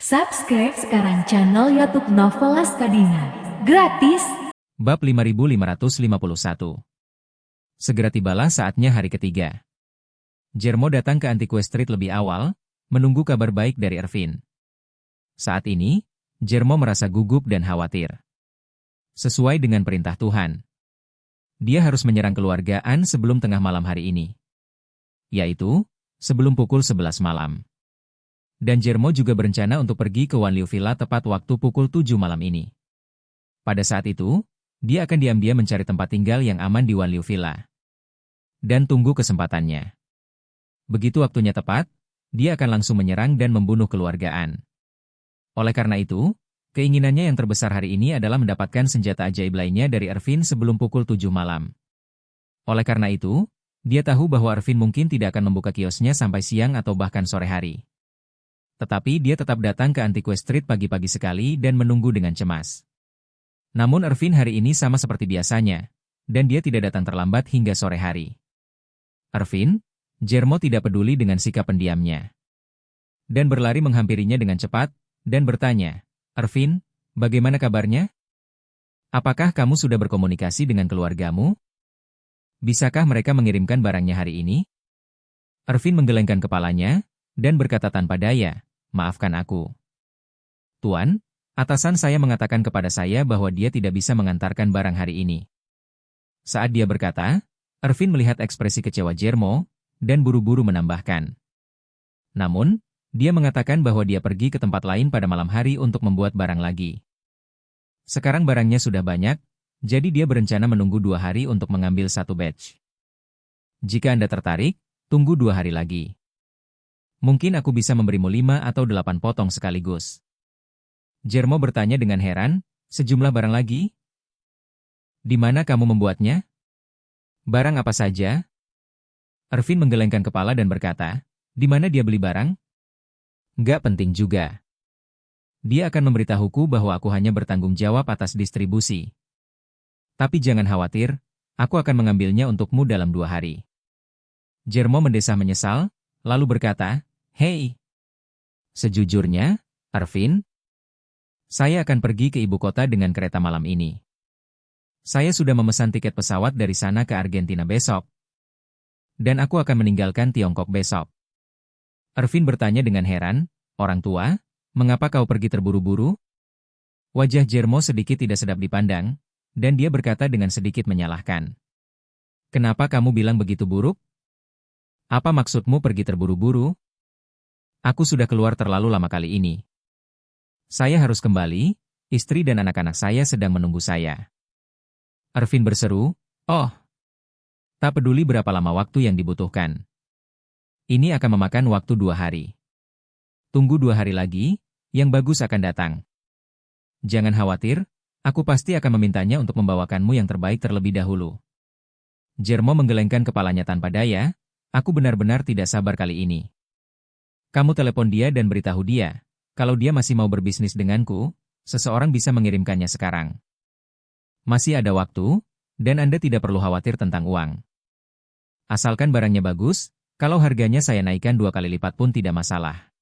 Subscribe sekarang channel YouTube Novelas Kadina. Gratis. Bab 5551. Segera tibalah saatnya hari ketiga. Jermo datang ke Antiques Street lebih awal, menunggu kabar baik dari Ervin. Saat ini, Jermo merasa gugup dan khawatir. Sesuai dengan perintah Tuhan, dia harus menyerang keluarga An sebelum tengah malam hari ini. Yaitu, sebelum pukul 11 malam. Dan Jermo juga berencana untuk pergi ke Wanliu Villa tepat waktu pukul 7 malam ini. Pada saat itu, dia akan diam-diam mencari tempat tinggal yang aman di Wanliu Villa. Dan tunggu kesempatannya. Begitu waktunya tepat, dia akan langsung menyerang dan membunuh keluarga An. Oleh karena itu, keinginannya yang terbesar hari ini adalah mendapatkan senjata ajaib lainnya dari Ervin sebelum pukul 7 malam. Oleh karena itu, dia tahu bahwa Ervin mungkin tidak akan membuka kiosnya sampai siang atau bahkan sore hari. Tetapi dia tetap datang ke Antiques Street pagi-pagi sekali dan menunggu dengan cemas. Namun Ervin hari ini sama seperti biasanya, dan dia tidak datang terlambat hingga sore hari. Ervin, Jermo tidak peduli dengan sikap pendiamnya. Dan berlari menghampirinya dengan cepat, dan bertanya, "Ervin, bagaimana kabarnya? Apakah kamu sudah berkomunikasi dengan keluargamu? Bisakah mereka mengirimkan barangnya hari ini?" Ervin menggelengkan kepalanya, dan berkata tanpa daya, "Maafkan aku, Tuan, atasan saya mengatakan kepada saya bahwa dia tidak bisa mengantarkan barang hari ini." Saat dia berkata, Ervin melihat ekspresi kecewa Jermo, dan buru-buru menambahkan. Namun, dia mengatakan bahwa dia pergi ke tempat lain pada malam hari untuk membuat barang lagi. Sekarang barangnya sudah banyak, jadi dia berencana menunggu 2 hari untuk mengambil 1 batch. Jika Anda tertarik, tunggu 2 hari lagi. Mungkin aku bisa memberimu 5 atau 8 potong sekaligus. Jermo bertanya dengan heran, "Sejumlah barang lagi? Di mana kamu membuatnya? Barang apa saja?" Ervin menggelengkan kepala dan berkata, "Di mana dia beli barang? Nggak penting juga. Dia akan memberitahuku bahwa aku hanya bertanggung jawab atas distribusi. Tapi jangan khawatir, aku akan mengambilnya untukmu dalam 2 hari." Jermo mendesah menyesal, lalu berkata, "Hei, sejujurnya, Ervin, saya akan pergi ke ibu kota dengan kereta malam ini. Saya sudah memesan tiket pesawat dari sana ke Argentina besok. Dan aku akan meninggalkan Tiongkok besok." Ervin bertanya dengan heran, "Orang tua, mengapa kau pergi terburu-buru?" Wajah Jermo sedikit tidak sedap dipandang, dan dia berkata dengan sedikit menyalahkan, "Kenapa kamu bilang begitu buruk? Apa maksudmu pergi terburu-buru? Aku sudah keluar terlalu lama kali ini. Saya harus kembali, istri dan anak-anak saya sedang menunggu saya." Ervin berseru, "Oh, tak peduli berapa lama waktu yang dibutuhkan. Ini akan memakan waktu 2 hari. Tunggu 2 hari lagi, yang bagus akan datang. Jangan khawatir, aku pasti akan memintanya untuk membawakanmu yang terbaik terlebih dahulu." Jermo menggelengkan kepalanya tanpa daya, "Aku benar-benar tidak sabar kali ini. Kamu telepon dia dan beritahu dia, kalau dia masih mau berbisnis denganku, seseorang bisa mengirimkannya sekarang. Masih ada waktu, dan Anda tidak perlu khawatir tentang uang. Asalkan barangnya bagus, kalau harganya saya naikkan 2 kali lipat pun tidak masalah."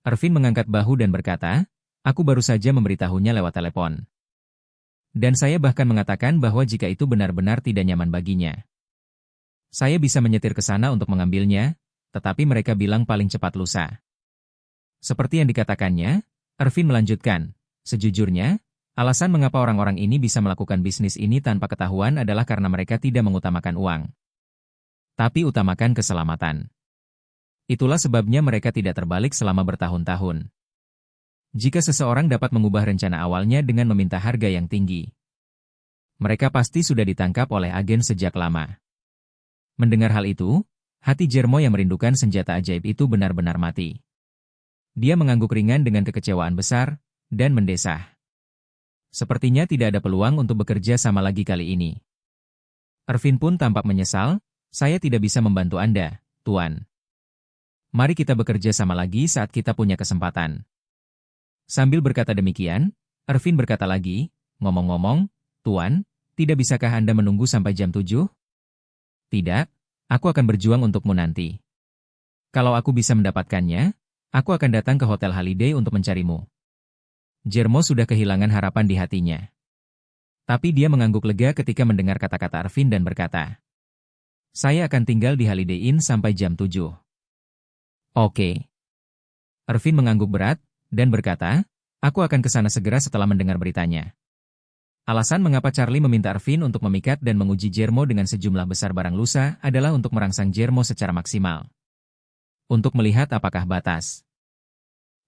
Ervin mengangkat bahu dan berkata, "Aku baru saja memberitahunya lewat telepon. Dan saya bahkan mengatakan bahwa jika itu benar-benar tidak nyaman baginya, saya bisa menyetir ke sana untuk mengambilnya, tetapi mereka bilang paling cepat lusa." Seperti yang dikatakannya, Ervin melanjutkan, "Sejujurnya, alasan mengapa orang-orang ini bisa melakukan bisnis ini tanpa ketahuan adalah karena mereka tidak mengutamakan uang, tapi utamakan keselamatan. Itulah sebabnya mereka tidak terbalik selama bertahun-tahun. Jika seseorang dapat mengubah rencana awalnya dengan meminta harga yang tinggi, mereka pasti sudah ditangkap oleh agen sejak lama." Mendengar hal itu, hati Jermo yang merindukan senjata ajaib itu benar-benar mati. Dia mengangguk ringan dengan kekecewaan besar, dan mendesah. Sepertinya tidak ada peluang untuk bekerja sama lagi kali ini. Ervin pun tampak menyesal, "Saya tidak bisa membantu Anda, Tuan. Mari kita bekerja sama lagi saat kita punya kesempatan." Sambil berkata demikian, Ervin berkata lagi, "Ngomong-ngomong, Tuan, tidak bisakah Anda menunggu sampai jam 7? Tidak, aku akan berjuang untukmu nanti. Kalau aku bisa mendapatkannya, Aku akan datang ke Hotel Holiday untuk mencarimu. Jermo sudah kehilangan harapan di hatinya. Tapi dia mengangguk lega ketika mendengar kata-kata Ervin dan berkata, "Saya akan tinggal di Holiday Inn sampai jam 7. Oke. Ervin mengangguk berat dan berkata, "Aku akan ke sana segera setelah mendengar beritanya." Alasan mengapa Charlie meminta Ervin untuk memikat dan menguji Jermo dengan sejumlah besar barang lusa adalah untuk merangsang Jermo secara maksimal. Untuk melihat apakah batas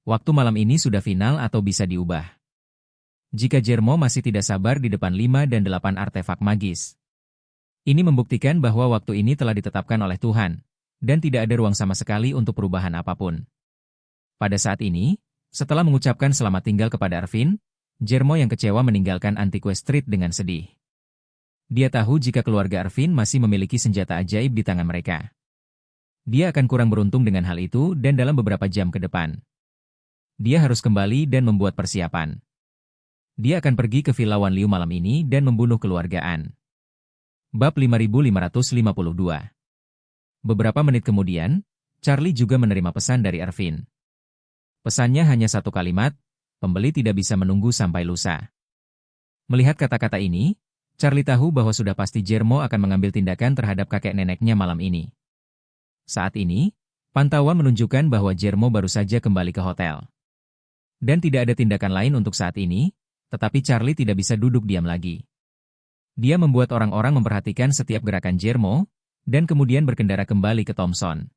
waktu malam ini sudah final atau bisa diubah. Jika Jermo masih tidak sabar di depan 5 dan 8 artefak magis, ini membuktikan bahwa waktu ini telah ditetapkan oleh Tuhan, dan tidak ada ruang sama sekali untuk perubahan apapun. Pada saat ini, setelah mengucapkan selamat tinggal kepada Ervin, Jermo yang kecewa meninggalkan Antique Street dengan sedih. Dia tahu jika keluarga Ervin masih memiliki senjata ajaib di tangan mereka. Dia akan kurang beruntung dengan hal itu dan dalam beberapa jam ke depan, dia harus kembali dan membuat persiapan. Dia akan pergi ke Villa Wan Liu malam ini dan membunuh keluarga An. Bab 5552. Beberapa menit kemudian, Charlie juga menerima pesan dari Ervin. Pesannya hanya satu kalimat, pembeli tidak bisa menunggu sampai lusa. Melihat kata-kata ini, Charlie tahu bahwa sudah pasti Jermo akan mengambil tindakan terhadap kakek neneknya malam ini. Saat ini, pantauan menunjukkan bahwa Jermo baru saja kembali ke hotel. Dan tidak ada tindakan lain untuk saat ini, tetapi Charlie tidak bisa duduk diam lagi. Dia membuat orang-orang memperhatikan setiap gerakan Jermo, dan kemudian berkendara kembali ke Thompson.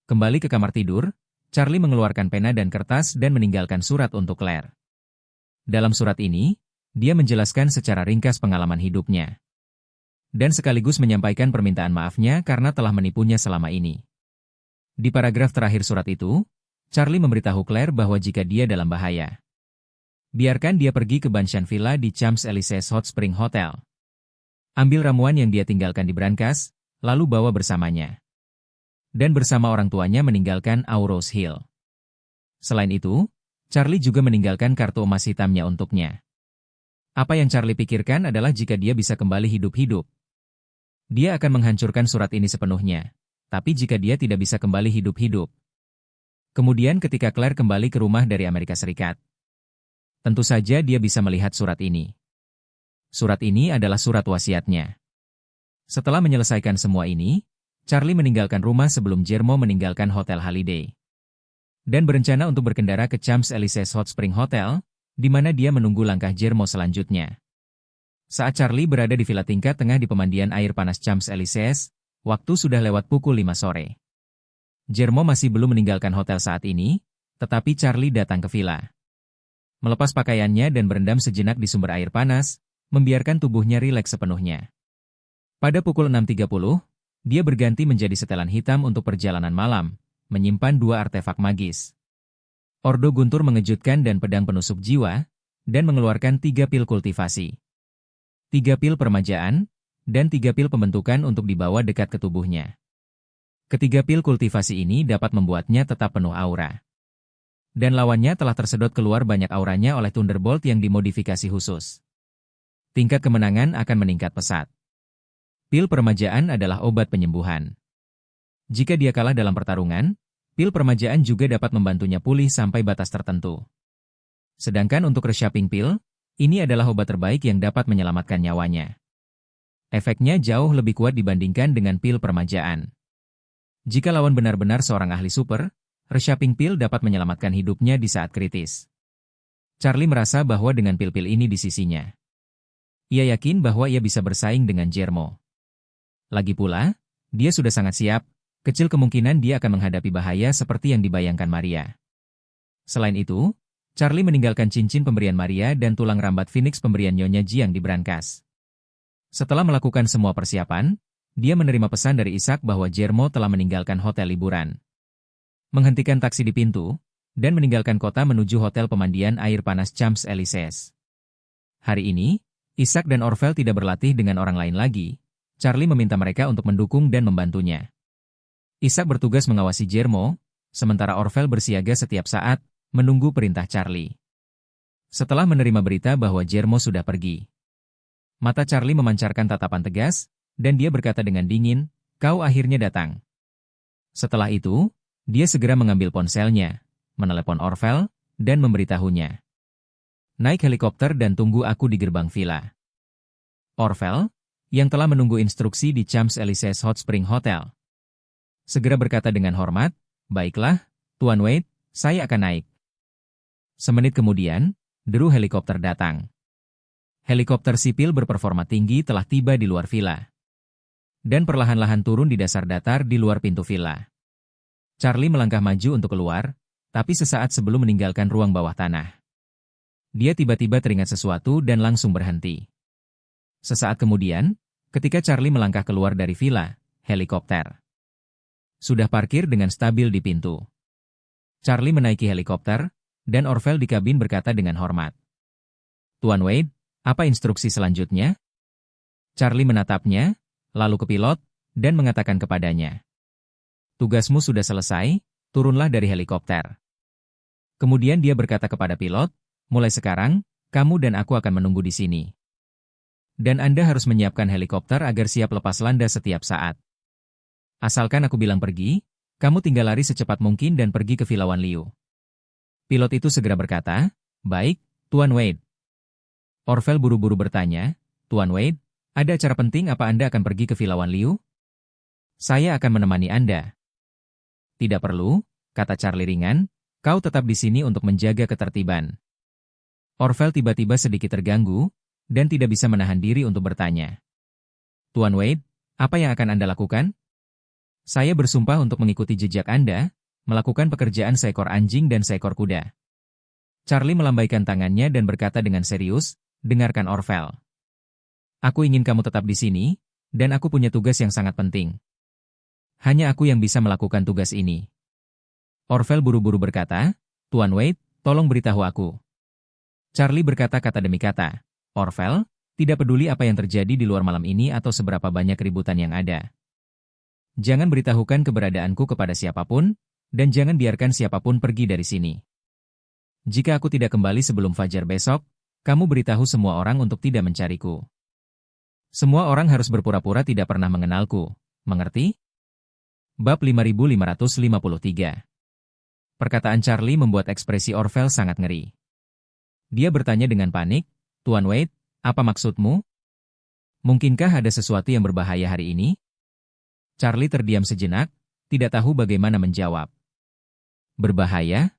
Kembali ke kamar tidur, Charlie mengeluarkan pena dan kertas dan meninggalkan surat untuk Claire. Dalam surat ini, dia menjelaskan secara ringkas pengalaman hidupnya. Dan sekaligus menyampaikan permintaan maafnya karena telah menipunya selama ini. Di paragraf terakhir surat itu, Charlie memberitahu Claire bahwa jika dia dalam bahaya, biarkan dia pergi ke Banshan Villa di Champs-Élysées Hot Spring Hotel. Ambil ramuan yang dia tinggalkan di brankas, lalu bawa bersamanya. Dan bersama orang tuanya meninggalkan Aurose Hill. Selain itu, Charlie juga meninggalkan kartu emas hitamnya untuknya. Apa yang Charlie pikirkan adalah jika dia bisa kembali hidup-hidup, dia akan menghancurkan surat ini sepenuhnya. Tapi jika dia tidak bisa kembali hidup-hidup, kemudian ketika Claire kembali ke rumah dari Amerika Serikat, tentu saja dia bisa melihat surat ini. Surat ini adalah surat wasiatnya. Setelah menyelesaikan semua ini, Charlie meninggalkan rumah sebelum Jermo meninggalkan Hotel Holiday. Dan berencana untuk berkendara ke Champs-Élysées Hot Spring Hotel, di mana dia menunggu langkah Jermo selanjutnya. Saat Charlie berada di villa tingkat tengah di pemandian air panas Champs-Élysées, waktu sudah lewat pukul 5 sore. Jermo masih belum meninggalkan hotel saat ini, tetapi Charlie datang ke villa. Melepas pakaiannya dan berendam sejenak di sumber air panas, membiarkan tubuhnya rileks sepenuhnya. Pada pukul 6.30, dia berganti menjadi setelan hitam untuk perjalanan malam, menyimpan 2 artefak magis. Ordo guntur mengejutkan dan pedang penusuk jiwa, dan mengeluarkan 3 pil kultivasi. 3 pil permajaan, dan 3 pil pembentukan untuk dibawa dekat ke tubuhnya. Ketiga pil kultivasi ini dapat membuatnya tetap penuh aura. Dan lawannya telah tersedot keluar banyak auranya oleh Thunderbolt yang dimodifikasi khusus. Tingkat kemenangan akan meningkat pesat. Pil permajaan adalah obat penyembuhan. Jika dia kalah dalam pertarungan, pil permajaan juga dapat membantunya pulih sampai batas tertentu. Sedangkan untuk reshaping pil, ini adalah obat terbaik yang dapat menyelamatkan nyawanya. Efeknya jauh lebih kuat dibandingkan dengan pil permajaan. Jika lawan benar-benar seorang ahli super, reshaping pil dapat menyelamatkan hidupnya di saat kritis. Charlie merasa bahwa dengan pil-pil ini di sisinya, ia yakin bahwa ia bisa bersaing dengan Jermo. Lagi pula, dia sudah sangat siap, kecil kemungkinan dia akan menghadapi bahaya seperti yang dibayangkan Maria. Selain itu, Charlie meninggalkan cincin pemberian Maria dan tulang rambat Phoenix pemberian Nyonya Jiang di brankas. Setelah melakukan semua persiapan, dia menerima pesan dari Isaac bahwa Jermo telah meninggalkan hotel liburan, menghentikan taksi di pintu, dan meninggalkan kota menuju hotel pemandian air panas Champs-Élysées. Hari ini, Isaac dan Orville tidak berlatih dengan orang lain lagi. Charlie meminta mereka untuk mendukung dan membantunya. Isaac bertugas mengawasi Jermo, sementara Orville bersiaga setiap saat, menunggu perintah Charlie. Setelah menerima berita bahwa Jermo sudah pergi, mata Charlie memancarkan tatapan tegas, dan dia berkata dengan dingin, "Kau akhirnya datang." Setelah itu, Dia segera mengambil ponselnya, menelepon Orvel, dan memberitahunya. Naik helikopter dan tunggu aku di gerbang villa. Orvel, yang telah menunggu instruksi di Champs-Élysées Hot Spring Hotel, segera berkata dengan hormat, "Baiklah, Tuan Wade, saya akan naik." Semenit kemudian, deru helikopter datang. Helikopter sipil berperforma tinggi telah tiba di luar villa, dan perlahan-lahan turun di dasar datar di luar pintu villa. Charlie melangkah maju untuk keluar, tapi sesaat sebelum meninggalkan ruang bawah tanah, dia tiba-tiba teringat sesuatu dan langsung berhenti. Sesaat kemudian, ketika Charlie melangkah keluar dari villa, helikopter sudah parkir dengan stabil di pintu. Charlie menaiki helikopter, dan Orvel di kabin berkata dengan hormat, "Tuan Wade, apa instruksi selanjutnya?" Charlie menatapnya, lalu ke pilot, dan mengatakan kepadanya, "Tugasmu sudah selesai, turunlah dari helikopter." Kemudian dia berkata kepada pilot, "Mulai sekarang, kamu dan aku akan menunggu di sini. Dan Anda harus menyiapkan helikopter agar siap lepas landas setiap saat. Asalkan aku bilang pergi, kamu tinggal lari secepat mungkin dan pergi ke Villa Wan Liu." Pilot itu segera berkata, "Baik, Tuan Wade." Orvel buru-buru bertanya, "Tuan Wade, ada acara penting apa Anda akan pergi ke Villa Wan Liu?" "Saya akan menemani Anda." "Tidak perlu," kata Charlie ringan, "kau tetap di sini untuk menjaga ketertiban." Orvel tiba-tiba sedikit terganggu, dan tidak bisa menahan diri untuk bertanya, "Tuan Wade, apa yang akan Anda lakukan?" "Saya bersumpah untuk mengikuti jejak Anda, melakukan pekerjaan seekor anjing dan seekor kuda." Charlie melambaikan tangannya dan berkata dengan serius, "Dengarkan Orvel. Aku ingin kamu tetap di sini, dan aku punya tugas yang sangat penting. Hanya aku yang bisa melakukan tugas ini." Orvel buru-buru berkata, "Tuan Wade, tolong beritahu aku." Charlie berkata kata demi kata, "Orvel, tidak peduli apa yang terjadi di luar malam ini atau seberapa banyak keributan yang ada. Jangan beritahukan keberadaanku kepada siapapun, dan jangan biarkan siapapun pergi dari sini. Jika aku tidak kembali sebelum fajar besok, kamu beritahu semua orang untuk tidak mencariku. Semua orang harus berpura-pura tidak pernah mengenalku, mengerti?" Bab 5553. Perkataan Charlie membuat ekspresi Orvel sangat ngeri. Dia bertanya dengan panik, "Tuan Wade, apa maksudmu? Mungkinkah ada sesuatu yang berbahaya hari ini?" Charlie terdiam sejenak, tidak tahu bagaimana menjawab. Berbahaya?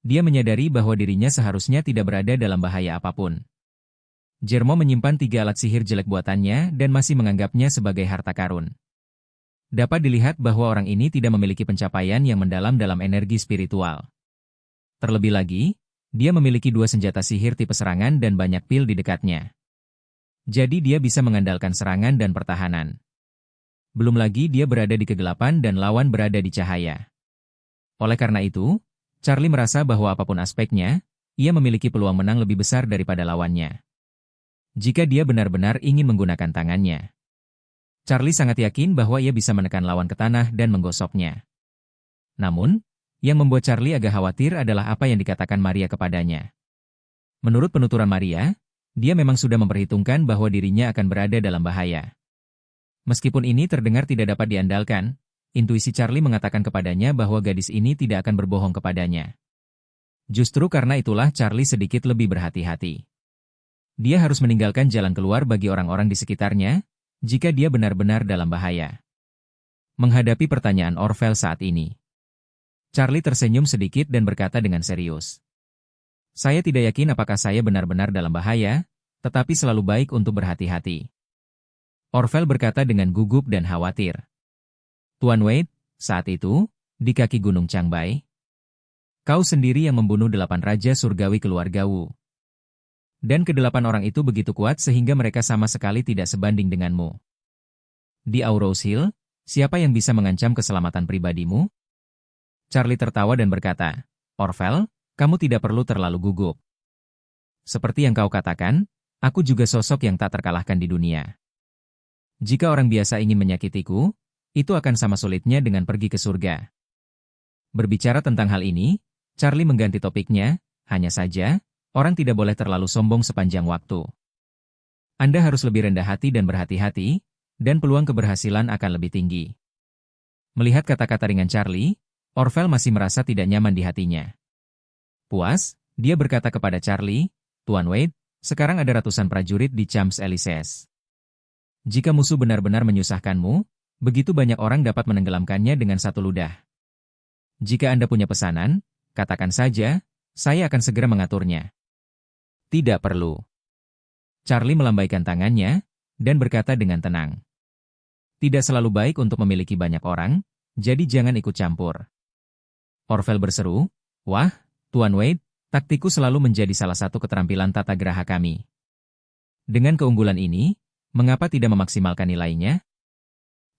Dia menyadari bahwa dirinya seharusnya tidak berada dalam bahaya apapun. Jermo menyimpan 3 alat sihir jelek buatannya dan masih menganggapnya sebagai harta karun. Dapat dilihat bahwa orang ini tidak memiliki pencapaian yang mendalam dalam energi spiritual. Terlebih lagi, dia memiliki 2 senjata sihir tipe serangan dan banyak pil di dekatnya. Jadi dia bisa mengandalkan serangan dan pertahanan. Belum lagi dia berada di kegelapan dan lawan berada di cahaya. Oleh karena itu, Charlie merasa bahwa apapun aspeknya, ia memiliki peluang menang lebih besar daripada lawannya. Jika dia benar-benar ingin menggunakan tangannya. Charlie sangat yakin bahwa ia bisa menekan lawan ke tanah dan menggosoknya. Namun, yang membuat Charlie agak khawatir adalah apa yang dikatakan Maria kepadanya. Menurut penuturan Maria, dia memang sudah memperhitungkan bahwa dirinya akan berada dalam bahaya. Meskipun ini terdengar tidak dapat diandalkan, intuisi Charlie mengatakan kepadanya bahwa gadis ini tidak akan berbohong kepadanya. Justru karena itulah Charlie sedikit lebih berhati-hati. Dia harus meninggalkan jalan keluar bagi orang-orang di sekitarnya, jika dia benar-benar dalam bahaya. Menghadapi pertanyaan Orvel saat ini, Charlie tersenyum sedikit dan berkata dengan serius, "Saya tidak yakin apakah saya benar-benar dalam bahaya, tetapi selalu baik untuk berhati-hati." Orvel berkata dengan gugup dan khawatir, "Tuan Wade, saat itu, di kaki Gunung Changbai, kau sendiri yang membunuh 8 raja surgawi keluarga Wu. Dan ke-8 orang itu begitu kuat sehingga mereka sama sekali tidak sebanding denganmu. Di Aurous Hill, siapa yang bisa mengancam keselamatan pribadimu?" Charlie tertawa dan berkata, "Orvel, kamu tidak perlu terlalu gugup. Seperti yang kau katakan, aku juga sosok yang tak terkalahkan di dunia. Jika orang biasa ingin menyakitiku, itu akan sama sulitnya dengan pergi ke surga." Berbicara tentang hal ini, Charlie mengganti topiknya, "Hanya saja, orang tidak boleh terlalu sombong sepanjang waktu. Anda harus lebih rendah hati dan berhati-hati, dan peluang keberhasilan akan lebih tinggi." Melihat kata-kata ringan Charlie, Orvel masih merasa tidak nyaman di hatinya. Puas, dia berkata kepada Charlie, "Tuan Wade, sekarang ada ratusan prajurit di Champs-Élysées. Jika musuh benar-benar menyusahkanmu, begitu banyak orang dapat menenggelamkannya dengan satu ludah. Jika Anda punya pesanan, katakan saja, saya akan segera mengaturnya." "Tidak perlu." Charlie melambaikan tangannya, dan berkata dengan tenang. "Tidak selalu baik untuk memiliki banyak orang, jadi jangan ikut campur." Orvel berseru, "Wah, Tuan Wade, taktiku selalu menjadi salah satu keterampilan tata geraha kami. Dengan keunggulan ini, mengapa tidak memaksimalkan nilainya?"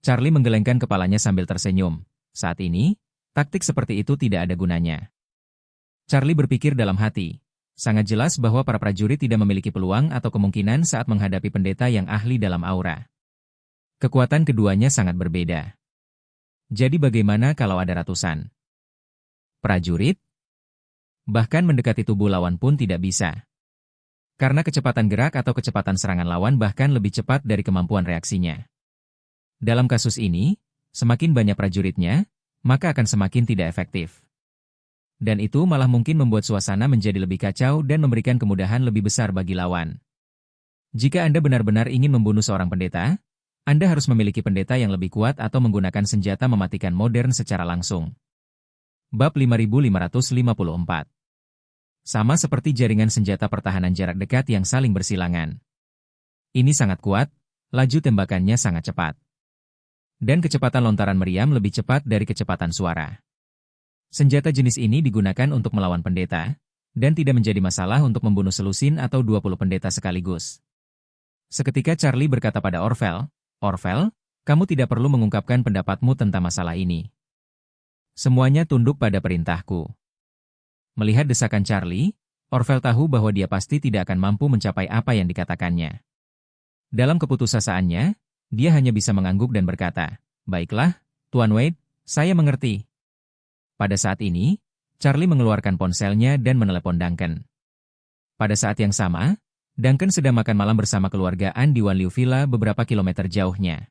Charlie menggelengkan kepalanya sambil tersenyum. Saat ini, taktik seperti itu tidak ada gunanya. Charlie berpikir dalam hati, sangat jelas bahwa para prajurit tidak memiliki peluang atau kemungkinan saat menghadapi pendeta yang ahli dalam aura. Kekuatan keduanya sangat berbeda. Jadi bagaimana kalau ada ratusan prajurit? Bahkan mendekati tubuh lawan pun tidak bisa. Karena kecepatan gerak atau kecepatan serangan lawan bahkan lebih cepat dari kemampuan reaksinya. Dalam kasus ini, semakin banyak prajuritnya, maka akan semakin tidak efektif. Dan itu malah mungkin membuat suasana menjadi lebih kacau dan memberikan kemudahan lebih besar bagi lawan. Jika Anda benar-benar ingin membunuh seorang pendeta, Anda harus memiliki pendeta yang lebih kuat atau menggunakan senjata mematikan modern secara langsung. Bab 5554. Sama seperti jaringan senjata pertahanan jarak dekat yang saling bersilangan. Ini sangat kuat, laju tembakannya sangat cepat. Dan kecepatan lontaran meriam lebih cepat dari kecepatan suara. Senjata jenis ini digunakan untuk melawan pendeta, dan tidak menjadi masalah untuk membunuh selusin atau 20 pendeta sekaligus. Seketika Charlie berkata pada Orvel, "Orvel, kamu tidak perlu mengungkapkan pendapatmu tentang masalah ini. Semuanya tunduk pada perintahku." Melihat desakan Charlie, Orvel tahu bahwa dia pasti tidak akan mampu mencapai apa yang dikatakannya. Dalam keputusasaannya, dia hanya bisa mengangguk dan berkata, "Baiklah, Tuan Wade, saya mengerti." Pada saat ini, Charlie mengeluarkan ponselnya dan menelepon Duncan. Pada saat yang sama, Duncan sedang makan malam bersama keluarga Anne di Wanliu Villa beberapa kilometer jauhnya.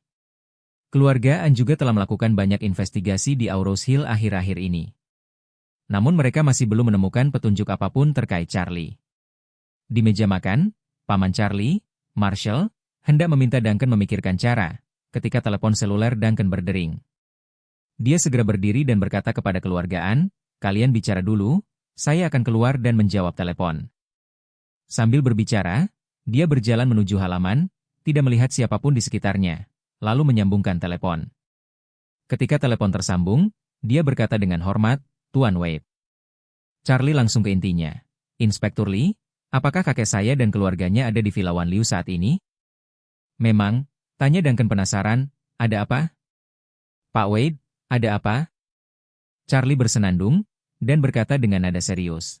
Keluarga Anne juga telah melakukan banyak investigasi di Aurous Hill akhir-akhir ini. Namun mereka masih belum menemukan petunjuk apapun terkait Charlie. Di meja makan, paman Charlie, Marshall, hendak meminta Duncan memikirkan cara, ketika telepon seluler Duncan berdering. Dia segera berdiri dan berkata kepada keluarga Anne, "Kalian bicara dulu, saya akan keluar dan menjawab telepon." Sambil berbicara, dia berjalan menuju halaman, tidak melihat siapapun di sekitarnya, lalu menyambungkan telepon. Ketika telepon tersambung, dia berkata dengan hormat, "Tuan Wade." Charlie langsung ke intinya. "Inspektur Lee, apakah kakek saya dan keluarganya ada di Villa Wanliu saat ini?" "Memang," tanya Duncan penasaran, "ada apa?" "Pak Wade, ada apa?" Charlie bersenandung, dan berkata dengan nada serius.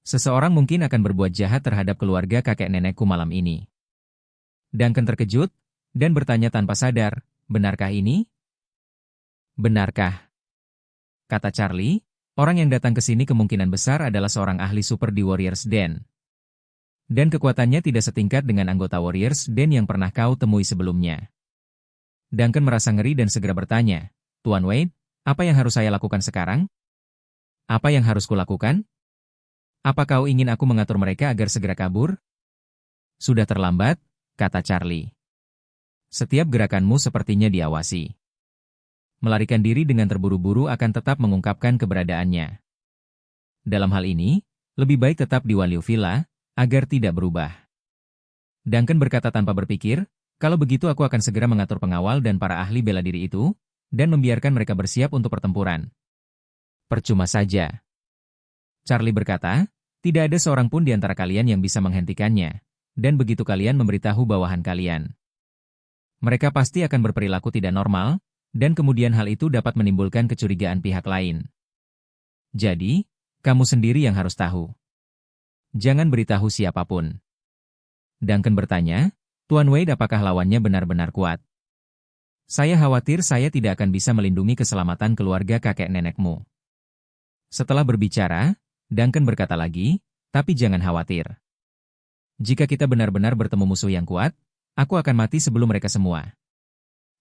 "Seseorang mungkin akan berbuat jahat terhadap keluarga kakek nenekku malam ini." Duncan terkejut, dan bertanya tanpa sadar, "Benarkah ini?" "Benarkah?" kata Charlie, "orang yang datang ke sini kemungkinan besar adalah seorang ahli super di Warriors Den. Dan kekuatannya tidak setingkat dengan anggota Warriors Den yang pernah kau temui sebelumnya." Duncan merasa ngeri dan segera bertanya, "Tuan Wade, apa yang harus saya lakukan sekarang?" "Apa yang harus kulakukan? Apa kau ingin aku mengatur mereka agar segera kabur?" "Sudah terlambat," kata Charlie. "Setiap gerakanmu sepertinya diawasi. Melarikan diri dengan terburu-buru akan tetap mengungkapkan keberadaannya. Dalam hal ini, lebih baik tetap di Wanliu Villa, agar tidak berubah." Duncan berkata tanpa berpikir, "Kalau begitu aku akan segera mengatur pengawal dan para ahli bela diri itu, dan membiarkan mereka bersiap untuk pertempuran." "Percuma saja," Charlie berkata, "tidak ada seorang pun di antara kalian yang bisa menghentikannya, dan begitu kalian memberitahu bawahan kalian, mereka pasti akan berperilaku tidak normal, dan kemudian hal itu dapat menimbulkan kecurigaan pihak lain. Jadi, kamu sendiri yang harus tahu. Jangan beritahu siapapun." Duncan bertanya, "Tuan Wade, apakah lawannya benar-benar kuat?" "Saya khawatir saya tidak akan bisa melindungi keselamatan keluarga kakek nenekmu." Setelah berbicara, Duncan berkata lagi, "Tapi jangan khawatir. Jika kita benar-benar bertemu musuh yang kuat, aku akan mati sebelum mereka semua."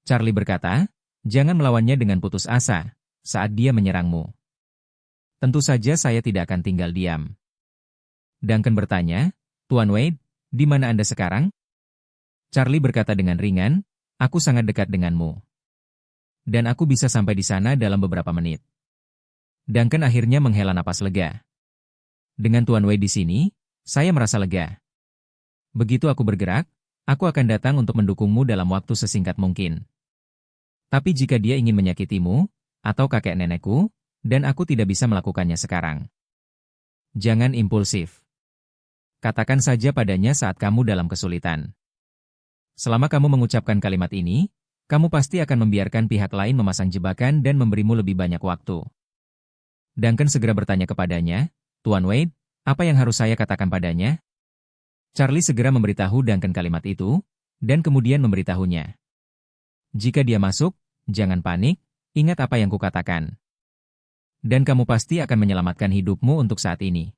Charlie berkata, "Jangan melawannya dengan putus asa. saat dia menyerangmu. Tentu saja saya tidak akan tinggal diam. Duncan bertanya, Tuan Wade, di mana Anda sekarang? Charlie berkata dengan ringan, aku sangat dekat denganmu. Dan aku bisa sampai di sana dalam beberapa menit. Duncan akhirnya menghela napas lega. Dengan Tuan Wade di sini, saya merasa lega. Begitu aku bergerak, aku akan datang untuk mendukungmu dalam waktu sesingkat mungkin. Tapi jika dia ingin menyakitimu, atau kakek nenekku, dan aku tidak bisa melakukannya sekarang. Jangan impulsif. Katakan saja padanya saat kamu dalam kesulitan. Selama kamu mengucapkan kalimat ini, kamu pasti akan membiarkan pihak lain memasang jebakan dan memberimu lebih banyak waktu. Duncan segera bertanya kepadanya, Tuan Wade, apa yang harus saya katakan padanya? Charlie segera memberitahu Duncan kalimat itu, dan kemudian memberitahunya. Jika dia masuk, jangan panik, ingat apa yang kukatakan. Dan kamu pasti akan menyelamatkan hidupmu untuk saat ini.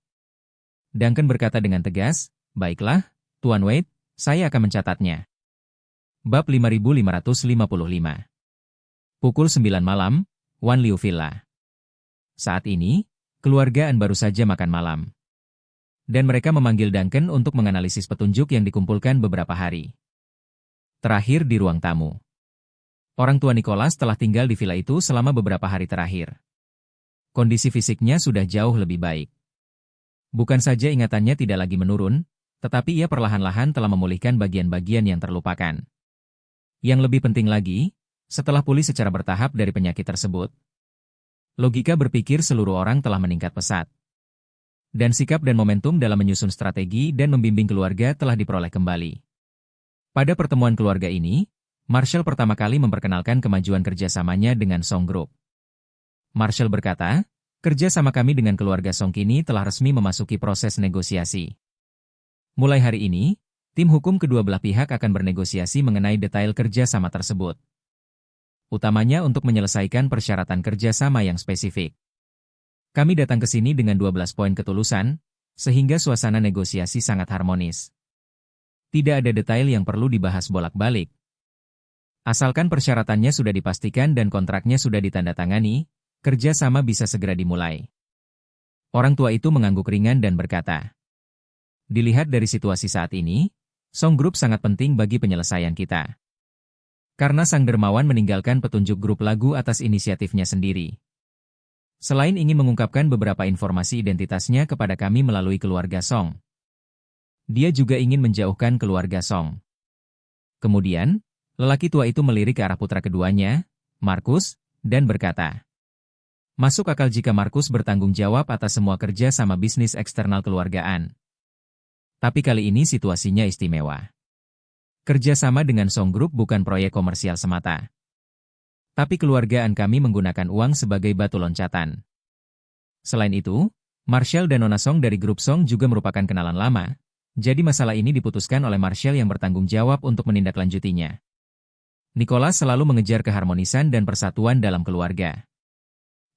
Duncan berkata dengan tegas, baiklah, Tuan Wade, saya akan mencatatnya. Bab 5555. Pukul 9 malam, Wan Liu Villa. Saat ini, keluarga An baru saja makan malam. Dan mereka memanggil Duncan untuk menganalisis petunjuk yang dikumpulkan beberapa hari. Terakhir di ruang tamu. Orang tua Nicholas telah tinggal di villa itu selama beberapa hari terakhir. Kondisi fisiknya sudah jauh lebih baik. Bukan saja ingatannya tidak lagi menurun, tetapi ia perlahan-lahan telah memulihkan bagian-bagian yang terlupakan. Yang lebih penting lagi, setelah pulih secara bertahap dari penyakit tersebut, logika berpikir seluruh orang telah meningkat pesat. Dan sikap dan momentum dalam menyusun strategi dan membimbing keluarga telah diperoleh kembali. Pada pertemuan keluarga ini, Marshall pertama kali memperkenalkan kemajuan kerjasamanya dengan Song Group. Marshall berkata, kerja sama kami dengan keluarga Song kini telah resmi memasuki proses negosiasi. Mulai hari ini, tim hukum kedua belah pihak akan bernegosiasi mengenai detail kerja sama tersebut. Utamanya untuk menyelesaikan persyaratan kerja sama yang spesifik. Kami datang ke sini dengan 12 poin ketulusan, sehingga suasana negosiasi sangat harmonis. Tidak ada detail yang perlu dibahas bolak-balik. Asalkan persyaratannya sudah dipastikan dan kontraknya sudah ditandatangani, kerja sama bisa segera dimulai. Orang tua itu mengangguk ringan dan berkata, dilihat dari situasi saat ini, Song Group sangat penting bagi penyelesaian kita. Karena sang dermawan meninggalkan petunjuk grup lagu atas inisiatifnya sendiri. Selain ingin mengungkapkan beberapa informasi identitasnya kepada kami melalui keluarga Song, dia juga ingin menjauhkan keluarga Song. Kemudian, lelaki tua itu melirik ke arah putra keduanya, Markus, dan berkata, masuk akal jika Markus bertanggung jawab atas semua kerja sama bisnis eksternal keluargaan. Tapi kali ini situasinya istimewa. Kerja sama dengan Song Group bukan proyek komersial semata. Tapi keluargaan kami menggunakan uang sebagai batu loncatan. Selain itu, Marshall dan Nona Song dari grup Song juga merupakan kenalan lama, jadi masalah ini diputuskan oleh Marshall yang bertanggung jawab untuk menindaklanjutinya. Nicholas selalu mengejar keharmonisan dan persatuan dalam keluarga.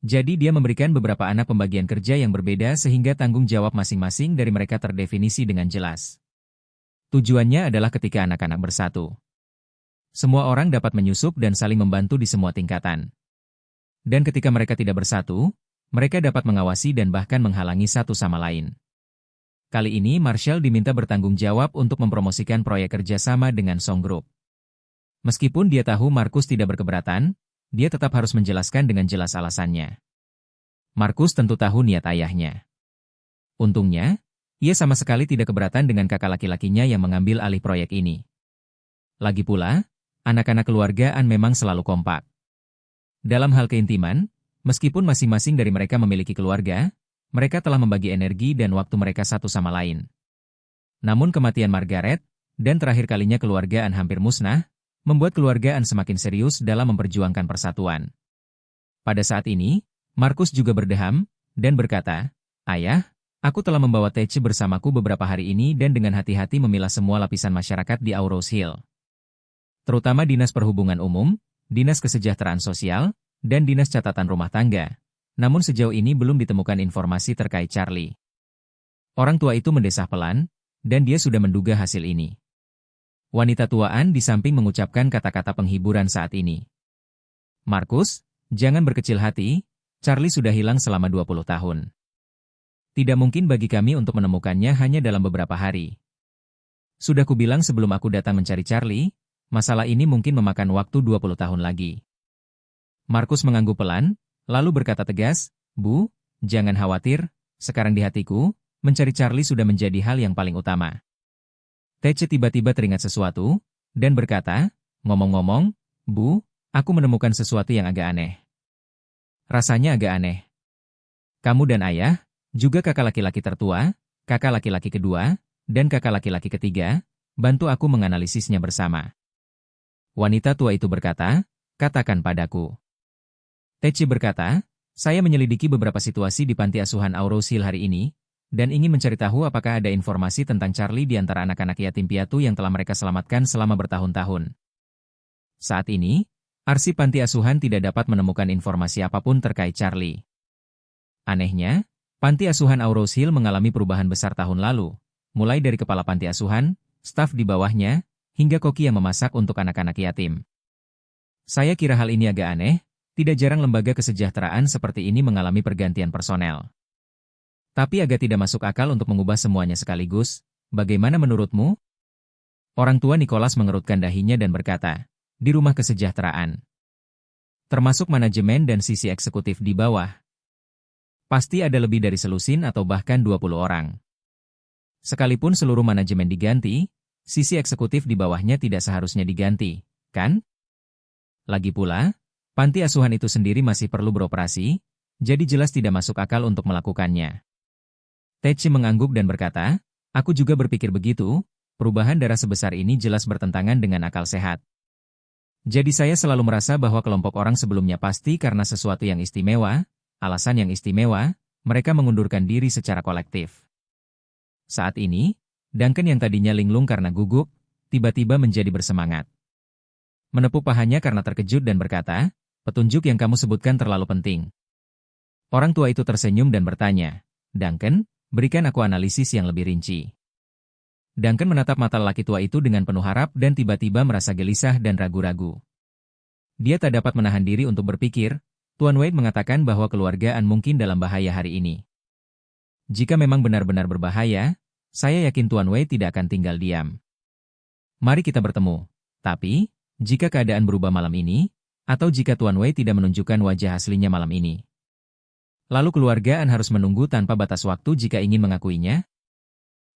Jadi dia memberikan beberapa anak pembagian kerja yang berbeda sehingga tanggung jawab masing-masing dari mereka terdefinisi dengan jelas. Tujuannya adalah ketika anak-anak bersatu, semua orang dapat menyusup dan saling membantu di semua tingkatan. Dan ketika mereka tidak bersatu, mereka dapat mengawasi dan bahkan menghalangi satu sama lain. Kali ini Marshall diminta bertanggung jawab untuk mempromosikan proyek kerjasama dengan Song Group. Meskipun dia tahu Markus tidak berkeberatan, dia tetap harus menjelaskan dengan jelas alasannya. Markus tentu tahu niat ayahnya. Untungnya, ia sama sekali tidak keberatan dengan kakak laki-lakinya yang mengambil alih proyek ini. Lagi pula, anak-anak keluargaan memang selalu kompak. Dalam hal keintiman, meskipun masing-masing dari mereka memiliki keluarga, mereka telah membagi energi dan waktu mereka satu sama lain. Namun kematian Margaret, dan terakhir kalinya keluargaan hampir musnah, membuat keluargaan semakin serius dalam memperjuangkan persatuan. Pada saat ini, Markus juga berdeham, dan berkata, ayah, aku telah membawa Tece bersamaku beberapa hari ini dan dengan hati-hati memilah semua lapisan masyarakat di Aurose Hill. Terutama Dinas Perhubungan Umum, Dinas Kesejahteraan Sosial, dan Dinas Catatan Rumah Tangga. Namun sejauh ini belum ditemukan informasi terkait Charlie. Orang tua itu mendesah pelan, dan dia sudah menduga hasil ini. Wanita tuaan di samping mengucapkan kata-kata penghiburan saat ini. Markus, Jangan berkecil hati, Charlie sudah hilang selama 20 tahun. Tidak mungkin bagi kami untuk menemukannya hanya dalam beberapa hari. Sudah kubilang sebelum aku datang mencari Charlie, masalah ini mungkin memakan waktu 20 tahun lagi. Markus mengangguk pelan, lalu berkata tegas, Bu, jangan khawatir, sekarang di hatiku, mencari Charlie sudah menjadi hal yang paling utama. Tece tiba-tiba teringat sesuatu, dan berkata, ngomong-ngomong, Bu, aku menemukan sesuatu yang agak aneh. Rasanya agak aneh. Kamu dan ayah, juga kakak laki-laki tertua, kakak laki-laki kedua, dan kakak laki-laki ketiga, bantu aku menganalisisnya bersama. Wanita tua itu berkata, katakan padaku. Tece berkata, saya menyelidiki beberapa situasi di panti asuhan Aurous Hill hari ini, dan ingin mencari tahu apakah ada informasi tentang Charlie di antara anak-anak yatim piatu yang telah mereka selamatkan selama bertahun-tahun. Saat ini, arsip panti asuhan tidak dapat menemukan informasi apapun terkait Charlie. Anehnya, panti asuhan Aurous Hill mengalami perubahan besar tahun lalu, mulai dari kepala panti asuhan, staf di bawahnya, hingga koki yang memasak untuk anak-anak yatim. Saya kira hal ini agak aneh, tidak jarang lembaga kesejahteraan seperti ini mengalami pergantian personel. Tapi agak tidak masuk akal untuk mengubah semuanya sekaligus, bagaimana menurutmu? Orang tua Nicholas mengerutkan dahinya dan berkata, di rumah kesejahteraan. Termasuk manajemen dan sisi eksekutif di bawah. Pasti ada lebih dari selusin atau bahkan 20 orang. Sekalipun seluruh manajemen diganti, sisi eksekutif di bawahnya tidak seharusnya diganti, kan? Lagi pula, panti asuhan itu sendiri masih perlu beroperasi, jadi jelas tidak masuk akal untuk melakukannya. Tece mengangguk dan berkata, aku juga berpikir begitu, perubahan darah sebesar ini jelas bertentangan dengan akal sehat. Jadi saya selalu merasa bahwa kelompok orang sebelumnya pasti karena sesuatu yang istimewa, alasan yang istimewa, mereka mengundurkan diri secara kolektif. Saat ini, Duncan yang tadinya linglung karena gugup, tiba-tiba menjadi bersemangat. Menepuk pahanya karena terkejut dan berkata, petunjuk yang kamu sebutkan terlalu penting. Orang tua itu tersenyum dan bertanya, Duncan, berikan aku analisis yang lebih rinci. Duncan menatap mata lelaki tua itu dengan penuh harap dan tiba-tiba merasa gelisah dan ragu-ragu. Dia tak dapat menahan diri untuk berpikir, Tuan Wade mengatakan bahwa keluargaan mungkin dalam bahaya hari ini. Jika memang benar-benar berbahaya, saya yakin Tuan Wade tidak akan tinggal diam. Mari kita bertemu. Tapi, jika keadaan berubah malam ini, atau jika Tuan Wade tidak menunjukkan wajah aslinya malam ini, lalu keluargaan harus menunggu tanpa batas waktu jika ingin mengakuinya?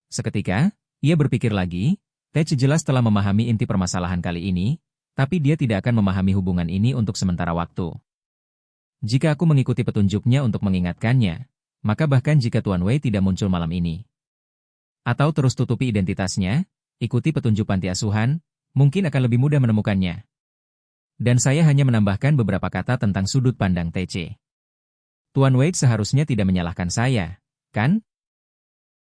Seketika, ia berpikir lagi, Tece jelas telah memahami inti permasalahan kali ini, tapi dia tidak akan memahami hubungan ini untuk sementara waktu. Jika aku mengikuti petunjuknya untuk mengingatkannya, maka bahkan jika Tuan Wei tidak muncul malam ini, atau terus tutupi identitasnya, ikuti petunjuk panti asuhan, mungkin akan lebih mudah menemukannya. Dan saya hanya menambahkan beberapa kata tentang sudut pandang Tece. Tuan Wade seharusnya tidak menyalahkan saya, kan?